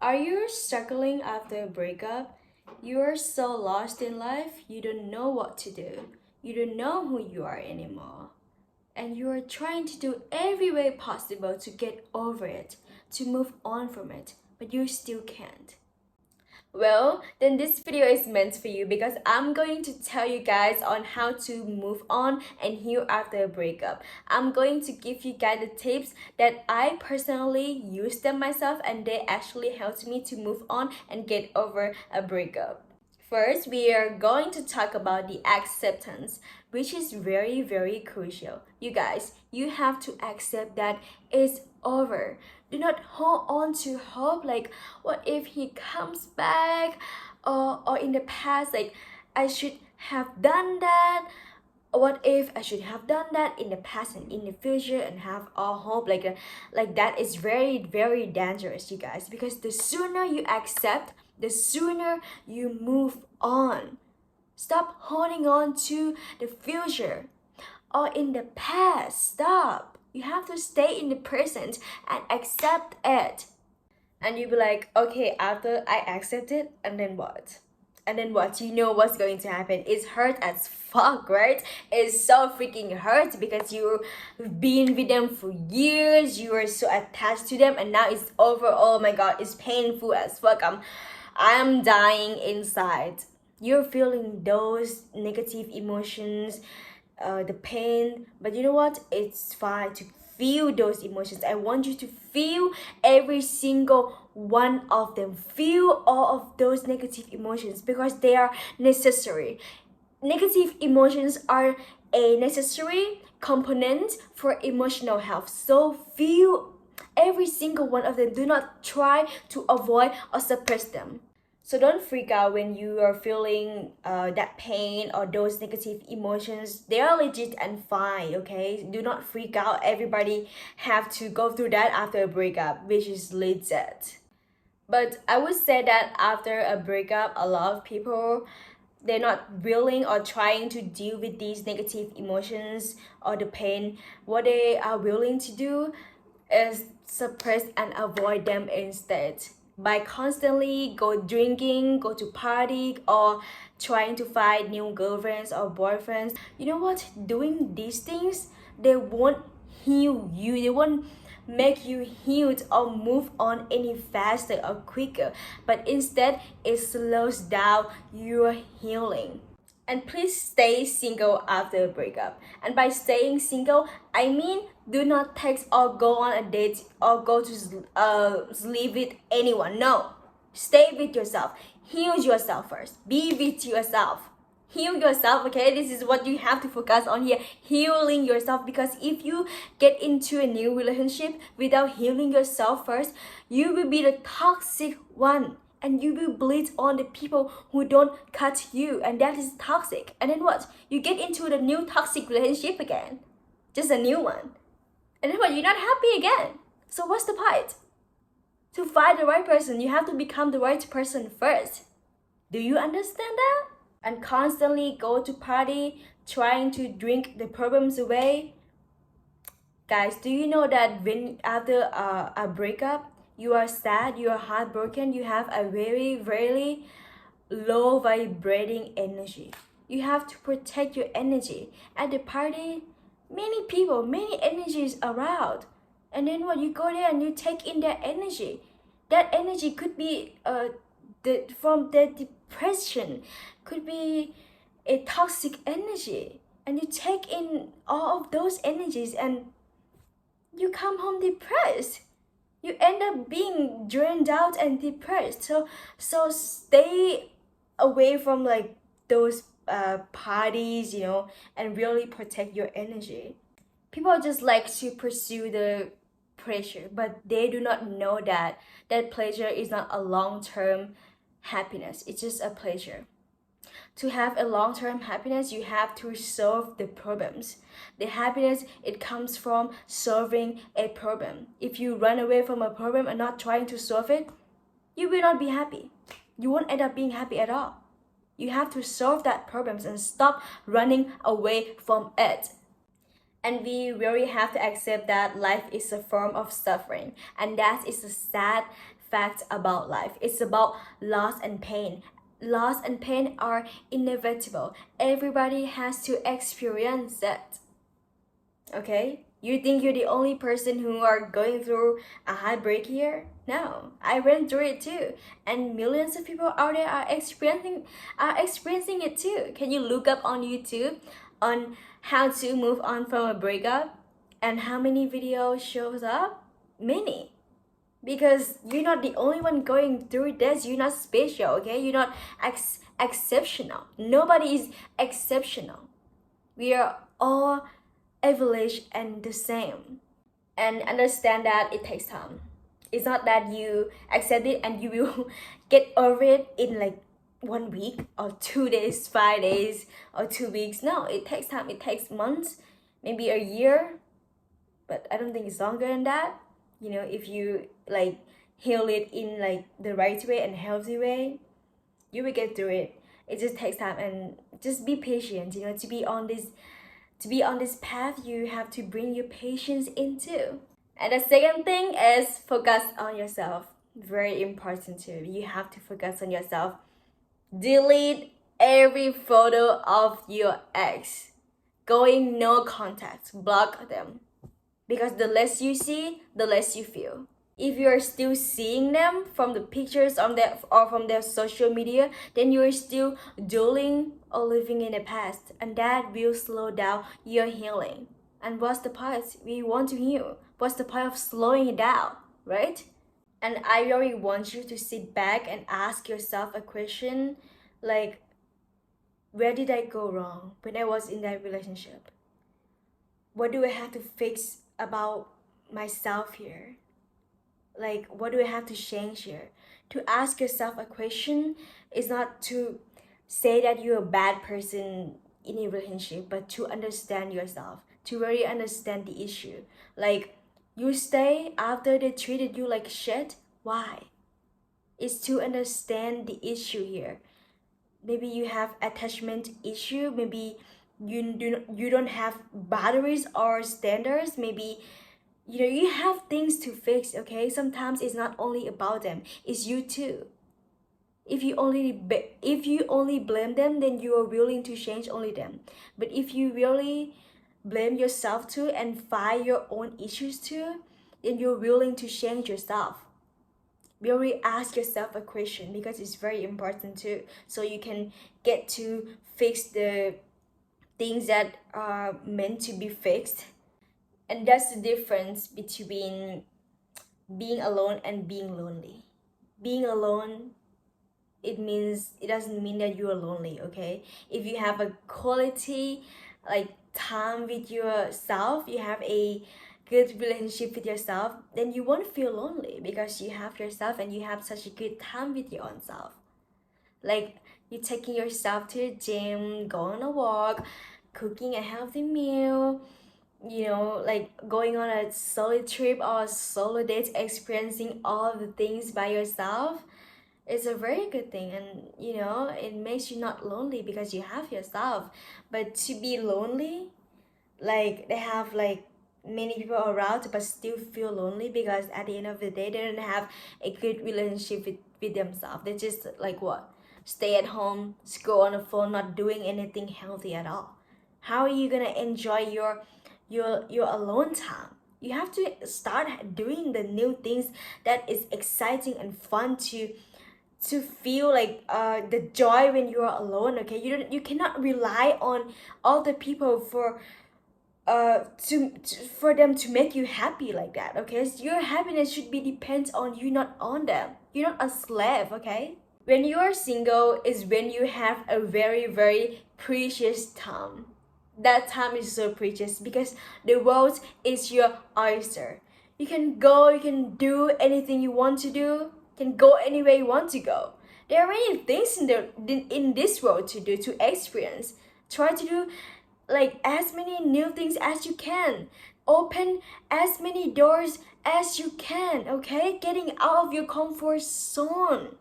Are you struggling after a breakup? You are so lost in life, you don't know what to do. You don't know who you are anymore. And you are trying to do every way possible to get over it, to move on from it, but you still can't. Well, then this video is meant for you because I'm going to tell you guys on how to move on and heal after a breakup. I'm going to give you guys the tips that I personally use them myself and they actually helped me to move on and get over a breakup. First, we are going to talk about the acceptance, which is very, very crucial. You guys, you have to accept that it's over. Do not hold on to hope like, what if he comes back? Or in the past, like, I should have done that. What if I should have done that in the past and in the future and have all hope like that is very, very dangerous, you guys, because the sooner you accept, the sooner you move on. Stop holding on to the future or in the past. Stop. You have to stay in the present and accept it. And you'll be like, okay, after I accept it, and then what? And then what? You know what's going to happen. It's hurt as fuck, right? It's so freaking hurt because you've been with them for years. You are so attached to them, and now it's over. Oh my god, it's painful as fuck. I'm dying inside. You're feeling those negative emotions, the pain, but you know what? It's fine to feel those emotions. I want you to feel every single one of them. Feel all of those negative emotions because they are necessary. Negative emotions are a necessary component for emotional health. So feel every single one of them. Do not try to avoid or suppress them. So don't freak out when you are feeling that pain or those negative emotions. They are legit and fine, okay? Do not freak out. Everybody have to go through that after a breakup, which is legit. But I would say that after a breakup, a lot of people, they're not willing or trying to deal with these negative emotions or the pain. What they are willing to do is suppress and avoid them instead by constantly go drinking, go to party, or trying to find new girlfriends or boyfriends. You know what? Doing these things, they won't heal you. They won't make you healed or move on any faster or quicker, but instead it slows down your healing. And please stay single after a breakup. And by staying single, I mean do not text or go on a date or go to sleep with anyone. No, stay with yourself. Heal yourself first. Be with yourself. Heal yourself, okay? This is what you have to focus on here. Healing yourself, because if you get into a new relationship without healing yourself first, you will be the toxic one. And you will bleed on the people who don't cut you, and that is toxic. And then what? You get into the new toxic relationship again, just a new one, and then what? You're not happy again. So what's the point? To find the right person, you have to become the right person first. Do you understand that? And constantly go to party, trying to drink the problems away. Guys, do you know that when after a breakup, you are sad, you are heartbroken, you have a very, very low vibrating energy. You have to protect your energy. At the party, many people, many energies around. And then when you go there and you take in that energy could be from the depression, could be a toxic energy. And you take in all of those energies and you come home depressed. You end up being drained out and depressed. So stay away from like those parties, you know, and really protect your energy. People just like to pursue the pleasure, but they do not know that that pleasure is not a long-term happiness. It's just a pleasure. To have a long-term happiness, you have to solve the problems. The happiness, it comes from solving a problem. If you run away from a problem and not trying to solve it, you will not be happy. You won't end up being happy at all. You have to solve that problems and stop running away from it. And we really have to accept that life is a form of suffering, and that is a sad fact about life. It's about loss and pain. Loss and pain are inevitable. Everybody has to experience that. Okay? You think you're the only person who are going through a heartbreak here? No, I went through it too, and millions of people out there are experiencing it too. Can you look up on YouTube on how to move on from a breakup, and how many videos shows up? Many, because you're not the only one going through this. You're not special, okay? You're not exceptional. Nobody is exceptional. We are all average and the same. And understand that it takes time. It's not that you accept it and you will get over it in like 1 week or 2 days, 5 days, or 2 weeks. No, it takes time. It takes months, maybe a year, but I don't think it's longer than that. You know, if you like heal it in like the right way and healthy way, you will get through it. It just takes time, and just be patient. You know, to be on this path, you have to bring your patience into. And the second thing is focus on yourself. Very important too. You have to focus on yourself. Delete every photo of your ex. Going no contact. Block them. Because the less you see, the less you feel. If you're still seeing them from the pictures on their or from their social media, then you're still dwelling or living in the past, and that will slow down your healing. And what's the point? We want to heal. What's the point of slowing it down, right? And I really want you to sit back and ask yourself a question like, where did I go wrong when I was in that relationship? What do I have to fix about myself here? Like, what do I have to change here? To ask yourself a question is not to say that you're a bad person in a relationship, but to understand yourself, to really understand the issue. Like, you stay after they treated you like shit. Why? It's to understand the issue here. Maybe you have attachment issue. Maybe you don't have boundaries or standards. Maybe you have things to fix. Okay, sometimes it's not only about them, it's you too. If you only blame them, then you are willing to change only them. But if you really blame yourself too and find your own issues too, then you're willing to change yourself. Really ask yourself a question, because it's very important too, so you can get to fix the things that are meant to be fixed. And that's the difference between being alone and being lonely. Being alone, it doesn't mean that you are lonely, okay? If you have a quality like time with yourself, you have a good relationship with yourself, then you won't feel lonely, because you have yourself and you have such a good time with your own self. Like, you taking yourself to the gym, going on a walk, cooking a healthy meal, like going on a solo trip or solo date, experiencing all the things by yourself. It's a very good thing, and it makes you not lonely because you have yourself. But to be lonely, like, they have like many people around but still feel lonely, because at the end of the day they don't have a good relationship with themselves. They just like what? Stay at home, scroll on the phone, not doing anything healthy at all. How are you gonna enjoy your alone time? You have to start doing the new things that is exciting and fun, to feel like the joy when you are alone. Okay, you cannot rely on other people for them to make you happy like that. Okay, so your happiness should be depends on you, not on them. You're not a slave. Okay, when you are single is when you have a very, very precious time. That time is so precious, because the world is your oyster. You can go, you can do anything you want to do, you can go anywhere you want to go. There are many things in this world to do, to experience. Try to do like as many new things as you can. Open as many doors as you can, okay? Getting out of your comfort zone.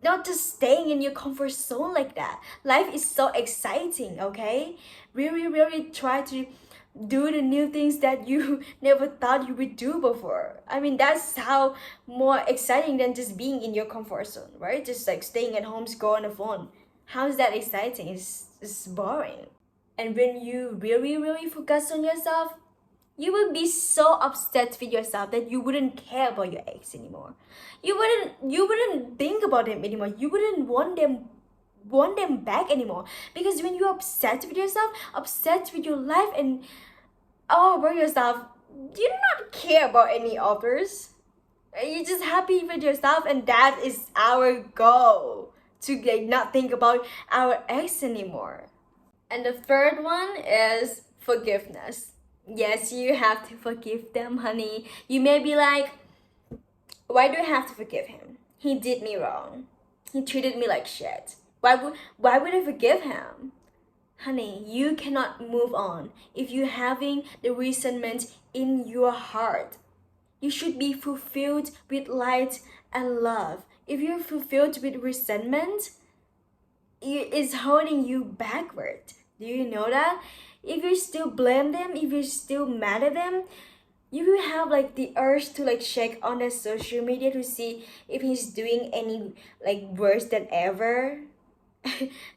Not just staying in your comfort zone like that. Life is so exciting, okay? Really, really try to do the new things that you never thought you would do before. I mean, that's how more exciting than just being in your comfort zone, right? Just like staying at home, scroll on the phone. How is that exciting? It's boring. And when you really, really focus on yourself, you will be so upset with yourself that you wouldn't care about your ex anymore. You wouldn't think about them anymore. You wouldn't want them back anymore. Because when you're upset with yourself, upset with your life and all about yourself, you do not care about any others. You're just happy with yourself, and that is our goal. To like not think about our ex anymore. And the third one is forgiveness. Yes, you have to forgive them, honey. You may be like, why do I have to forgive him? He did me wrong. He treated me like shit. Why would I forgive him? Honey, you cannot move on if you're having the resentment in your heart. You should be fulfilled with light and love. If you're fulfilled with resentment, it's holding you backward. Do you know that? If you still blame them, if you're still mad at them, you will have like the urge to like check on the social media to see if he's doing any like worse than ever.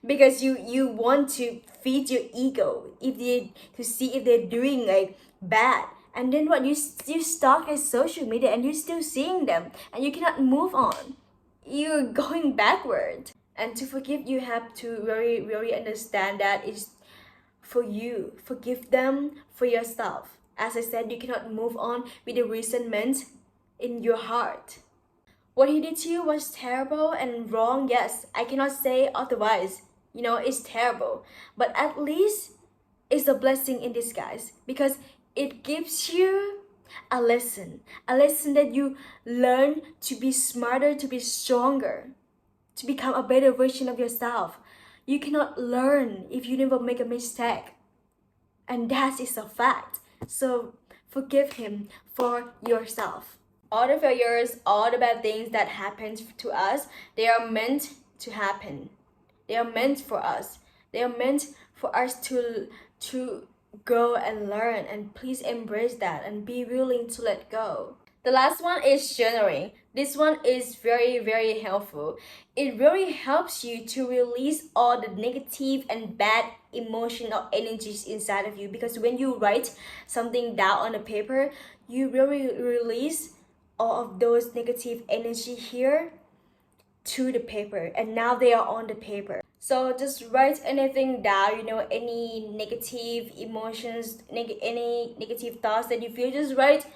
Because you want to feed your ego if they to see if they're doing like bad. And then what, you stalk their social media and you're still seeing them and you cannot move on. You're going backward. And to forgive, you have to really, really understand that it's for you. Forgive them for yourself. As I said, you cannot move on with the resentment in your heart. What he did to you was terrible and wrong, yes. I cannot say otherwise. It's terrible. But at least it's a blessing in disguise because it gives you a lesson. A lesson that you learn to be smarter, to be stronger, to become a better version of yourself. You cannot learn if you never make a mistake. And that is a fact. So forgive him for yourself. All the failures, all the bad things that happened to us, they are meant to happen. They are meant for us. They are meant for us to go and learn, and please embrace that and be willing to let go. The last one is journaling. This one is very, very helpful. It really helps you to release all the negative and bad emotional energies inside of you, because when you write something down on the paper, you really release all of those negative energy here to the paper, and now they are on the paper. So just write anything down, any negative emotions, any negative thoughts that you feel, just write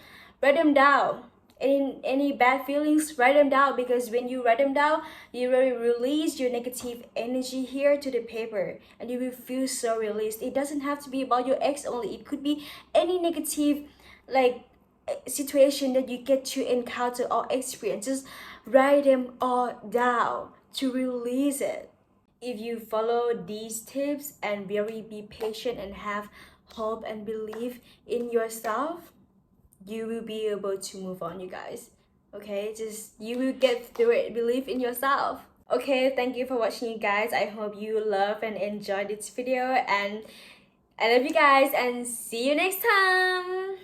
them down. Any bad feelings, write them down, because when you write them down, you will release your negative energy here to the paper and you will feel so released. It doesn't have to be about your ex only. It could be any negative like situation that you get to encounter or experience. Just write them all down to release it. If you follow these tips and really be patient and have hope and belief in yourself, you will be able to move on, you guys. Okay, just you will get through it. Believe in yourself. Okay, thank you for watching, you guys. I hope you love and enjoyed this video, and I love you guys, and see you next time.